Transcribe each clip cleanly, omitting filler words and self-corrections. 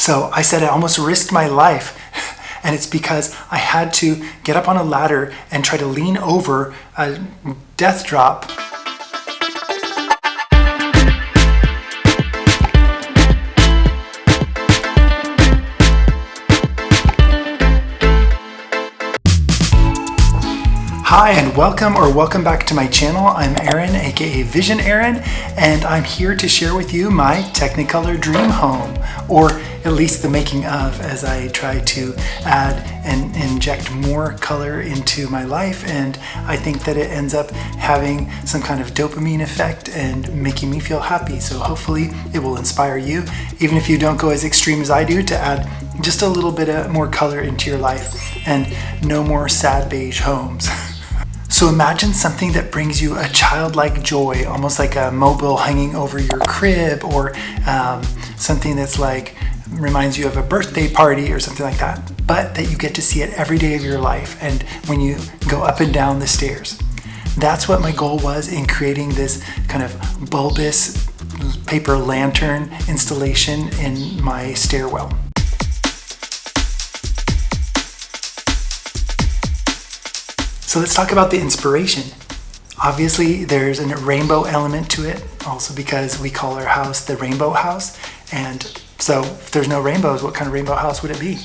So I said I almost risked my life, and it's because I had to get up on a ladder and try to lean over a death drop. Hi and welcome back to my channel. I'm Aaron, aka Visionaaron, and I'm here to share with you my Technicolor dream home, or at least the making of, as I try to add and inject more color into my life. And I think that it ends up having some kind of dopamine effect and making me feel happy. So hopefully it will inspire you, even if you don't go as extreme as I do, to add just a little bit of more color into your life and no more sad beige homes. So imagine something that brings you a childlike joy, almost like a mobile hanging over your crib, or something that's like reminds you of a birthday party or something like that, but that you get to see it every day of your life and when you go up and down the stairs. That's what my goal was in creating this kind of bulbous paper lantern installation in my stairwell. So let's talk about the inspiration. Obviously, there's a rainbow element to it, also because we call our house the rainbow house. And so if there's no rainbows, what kind of rainbow house would it be?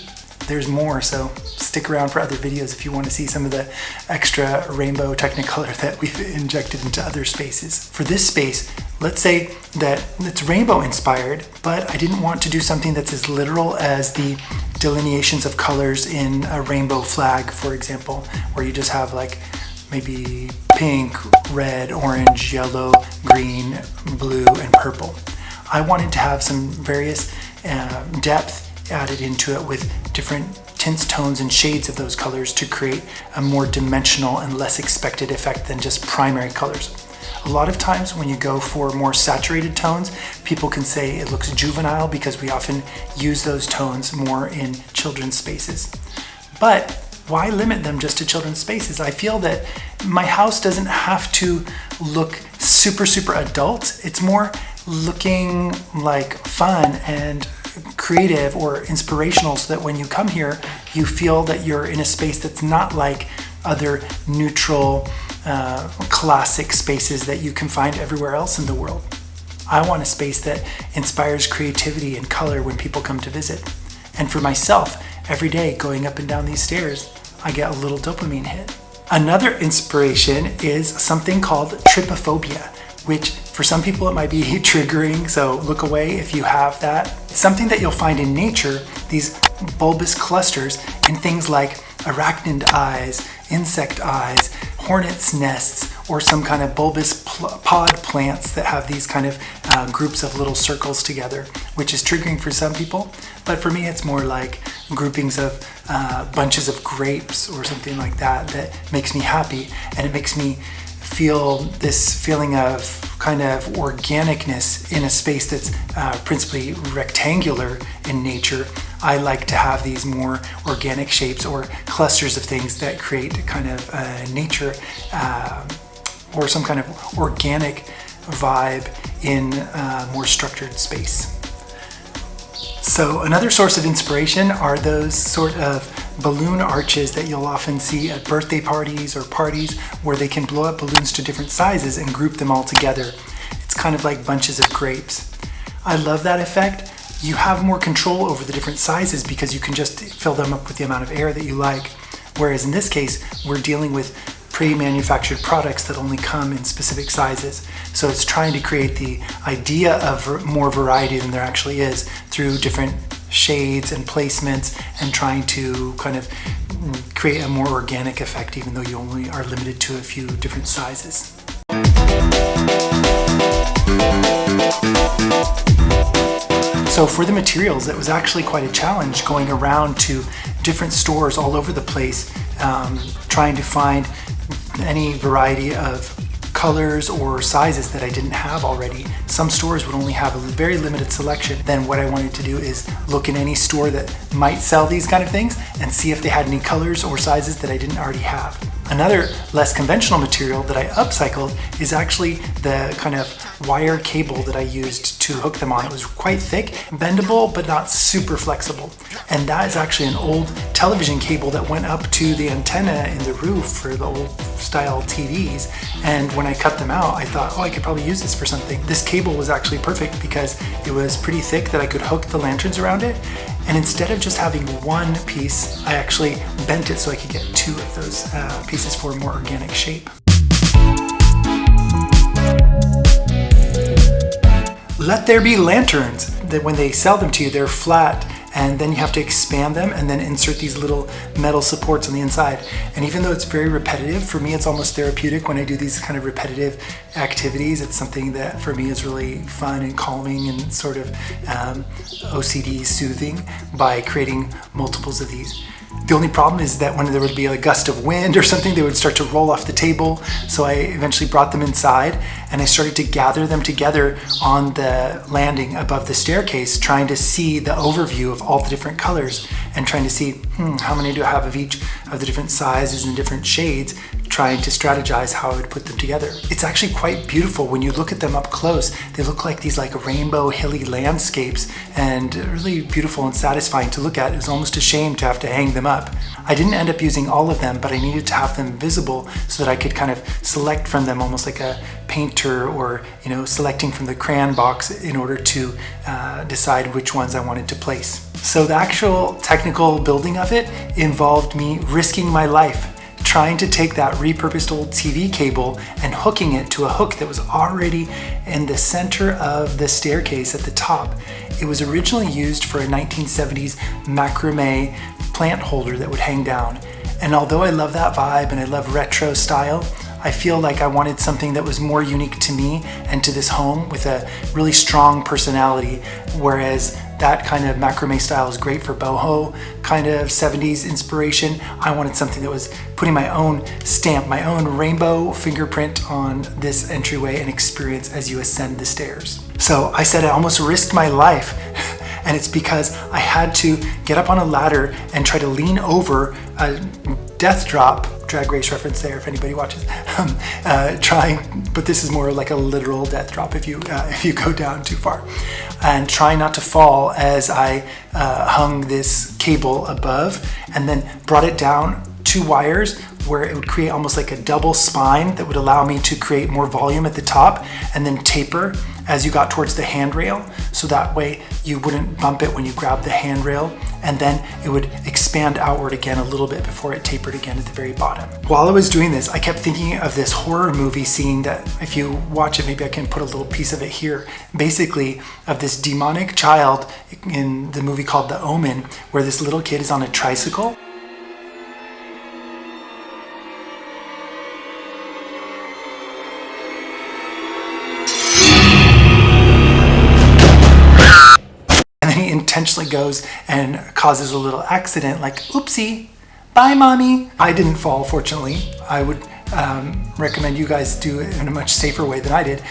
There's more, so stick around for other videos if you want to see some of the extra rainbow technicolor that we've injected into other spaces. For this space, let's say that it's rainbow inspired, but I didn't want to do something that's as literal as the delineations of colors in a rainbow flag, for example, where you just have like maybe pink, red, orange, yellow, green, blue, and purple. I wanted to have some various depth added into it with different tints, tones, and shades of those colors to create a more dimensional and less expected effect than just primary colors. A lot of times when you go for more saturated tones, people can say it looks juvenile because we often use those tones more in children's spaces. But why limit them just to children's spaces? I feel that my house doesn't have to look super adult. It's more looking like fun and creative or inspirational, so that when you come here, you feel that you're in a space that's not like other neutral, classic spaces that you can find everywhere else in the world. I want a space that inspires creativity and color when people come to visit. And for myself, every day going up and down these stairs, I get a little dopamine hit. Another inspiration is something called trypophobia, which for some people it might be triggering, so look away if you have that. It's something that you'll find in nature, these bulbous clusters in things like arachnid eyes, insect eyes, hornets' nests, or some kind of bulbous pod plants that have these kind of groups of little circles together, which is triggering for some people. But for me, it's more like groupings of bunches of grapes or something like that that makes me happy, and it makes me feel this feeling of kind of organicness in a space that's principally rectangular in nature. I like to have these more organic shapes or clusters of things that create kind of nature or some kind of organic vibe in a more structured space. So another source of inspiration are those sort of balloon arches that you'll often see at birthday parties or parties, where they can blow up balloons to different sizes and group them all together. It's kind of like bunches of grapes. I love that effect. You have more control over the different sizes because you can just fill them up with the amount of air that you like. Whereas in this case, we're dealing with pre-manufactured products that only come in specific sizes. So it's trying to create the idea of more variety than there actually is through different shades and placements, and trying to kind of create a more organic effect, even though you only are limited to a few different sizes. So for the materials, it was actually quite a challenge going around to different stores all over the place, trying to find any variety of colors or sizes that I didn't have already. Some stores would only have a very limited selection. Then what I wanted to do is look in any store that might sell these kind of things and see if they had any colors or sizes that I didn't already have. Another less conventional material that I upcycled is actually the kind of wire cable that I used to hook them on. It was quite thick, bendable, but not super flexible. And that is actually an old television cable that went up to the antenna in the roof for the old style TVs. And when I cut them out, I thought, oh, I could probably use this for something. This cable was actually perfect because it was pretty thick that I could hook the lanterns around it. And instead of just having one piece, I actually bent it so I could get two of those pieces for a more organic shape. Let there be lanterns. That when they sell them to you, they're flat, and then you have to expand them and then insert these little metal supports on the inside. And even though it's very repetitive, for me it's almost therapeutic when I do these kind of repetitive activities. It's something that for me is really fun and calming and sort of OCD soothing by creating multiples of these. The only problem is that when there would be a gust of wind or something, they would start to roll off the table. So I eventually brought them inside and I started to gather them together on the landing above the staircase, trying to see the overview of all the different colors and trying to see, how many do I have of each of the different sizes and different shades, trying to strategize how I would put them together. It's actually quite beautiful when you look at them up close. They look like these rainbow hilly landscapes and really beautiful and satisfying to look at. It was almost a shame to have to hang them up. I didn't end up using all of them, but I needed to have them visible so that I could kind of select from them almost like a painter or, selecting from the crayon box in order to decide which ones I wanted to place. So the actual technical building of it involved me risking my life, trying to take that repurposed old TV cable and hooking it to a hook that was already in the center of the staircase at the top. It was originally used for a 1970s macrame plant holder that would hang down. And although I love that vibe and I love retro style, I feel like I wanted something that was more unique to me and to this home with a really strong personality, whereas that kind of macrame style is great for boho kind of 70s inspiration. I wanted something that was putting my own stamp, my own rainbow fingerprint on this entryway and experience as you ascend the stairs. So I said I almost risked my life, and it's because I had to get up on a ladder and try to lean over a death drop, Drag Race reference there if anybody watches, but this is more like a literal death drop if you go down too far, and try not to fall as I hung this cable above and then brought it down 2 wires where it would create almost like a double spine that would allow me to create more volume at the top and then taper as you got towards the handrail, so that way you wouldn't bump it when you grab the handrail, and then it would expand outward again a little bit before it tapered again at the very bottom. While I was doing this, I kept thinking of this horror movie scene that if you watch it, maybe I can put a little piece of it here, basically of this demonic child in the movie called The Omen, where this little kid is on a tricycle. Intentionally goes and causes a little accident, like oopsie, bye mommy. I didn't fall, fortunately. I would recommend you guys do it in a much safer way than I did.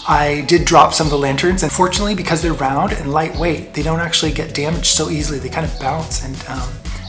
I did drop some of the lanterns, and fortunately because they're round and lightweight, they don't actually get damaged so easily. They kind of bounce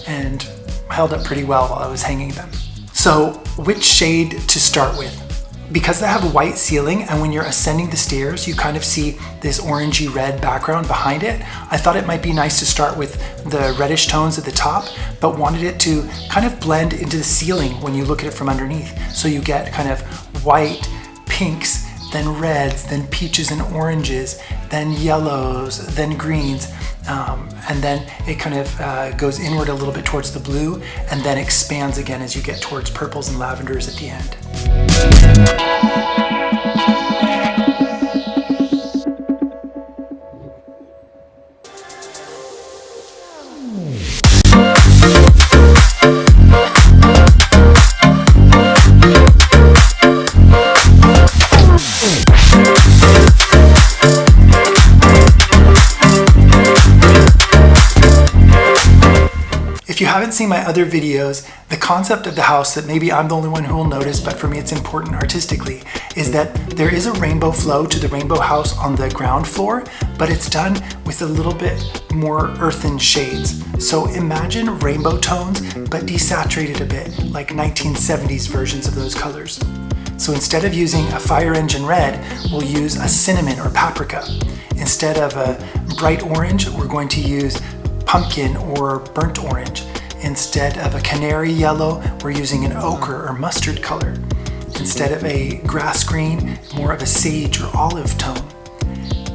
and held up pretty well while I was hanging them. So which shade to start with? Because they have a white ceiling, and when you're ascending the stairs, you kind of see this orangey red background behind it, I thought it might be nice to start with the reddish tones at the top, but wanted it to kind of blend into the ceiling when you look at it from underneath. So you get kind of white, pinks, then reds, then peaches and oranges, then yellows, then greens, and then it kind of goes inward a little bit towards the blue and then expands again as you get towards purples and lavenders at the end. If If you haven't seen my other videos, the concept of the house that maybe I'm the only one who will notice, but for me it's important artistically, is that there is a rainbow flow to the rainbow house on the ground floor, but it's done with a little bit more earthen shades. So imagine rainbow tones, but desaturated a bit, like 1970s versions of those colors. So instead of using a fire engine red, we'll use a cinnamon or paprika. Instead of a bright orange, we're going to use pumpkin or burnt orange. Instead of a canary yellow, we're using an ochre or mustard color. Instead of a grass green, more of a sage or olive tone.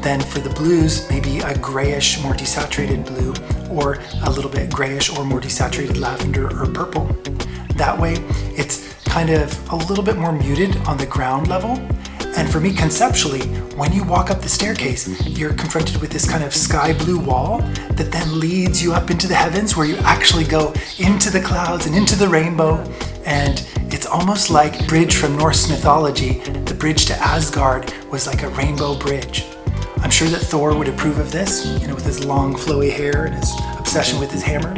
Then for the blues, maybe a grayish, more desaturated blue, or a little bit grayish or more desaturated lavender or purple. That way, it's kind of a little bit more muted on the ground level. And for me, conceptually, when you walk up the staircase, you're confronted with this kind of sky blue wall that then leads you up into the heavens, where you actually go into the clouds and into the rainbow. And it's almost like bridge from Norse mythology. The bridge to Asgard was like a rainbow bridge. I'm sure that Thor would approve of this, with his long flowy hair and his obsession with his hammer.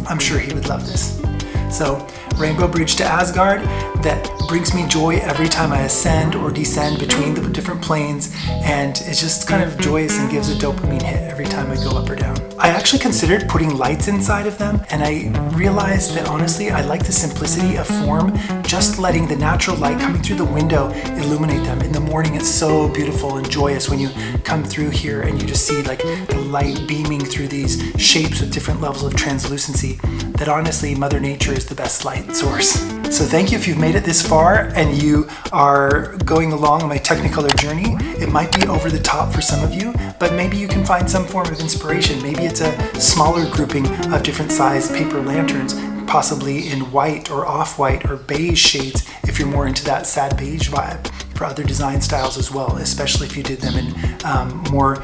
I'm sure he would love this. So, rainbow bridge to Asgard that brings me joy every time I ascend or descend between the different planes, and it's just kind of joyous and gives a dopamine hit every time I go up or down. I actually considered putting lights inside of them, and I realized that honestly I like the simplicity of form, just letting the natural light coming through the window illuminate them. In the morning it's so beautiful and joyous when you come through here and you just see like the light beaming through these shapes with different levels of translucency, that honestly Mother Nature is the best light source. So thank you if you've made it this far and you are going along on my Technicolor journey. It might be over the top for some of you, but maybe you can find some form of inspiration. Maybe it's a smaller grouping of different size paper lanterns, possibly in white or off-white or beige shades if you're more into that sad beige vibe, for other design styles as well, especially if you did them in more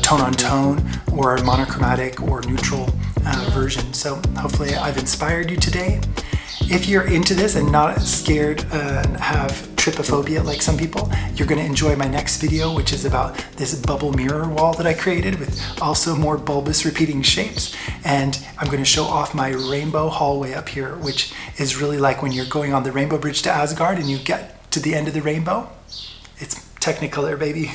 tone-on-tone or monochromatic or neutral version. So hopefully I've inspired you today. If you're into this and not scared and have trypophobia like some people, you're going to enjoy my next video, which is about this bubble mirror wall that I created with also more bulbous repeating shapes. And I'm going to show off my rainbow hallway up here, which is really like when you're going on the rainbow bridge to Asgard and you get to the end of the rainbow. It's Technicolor, baby.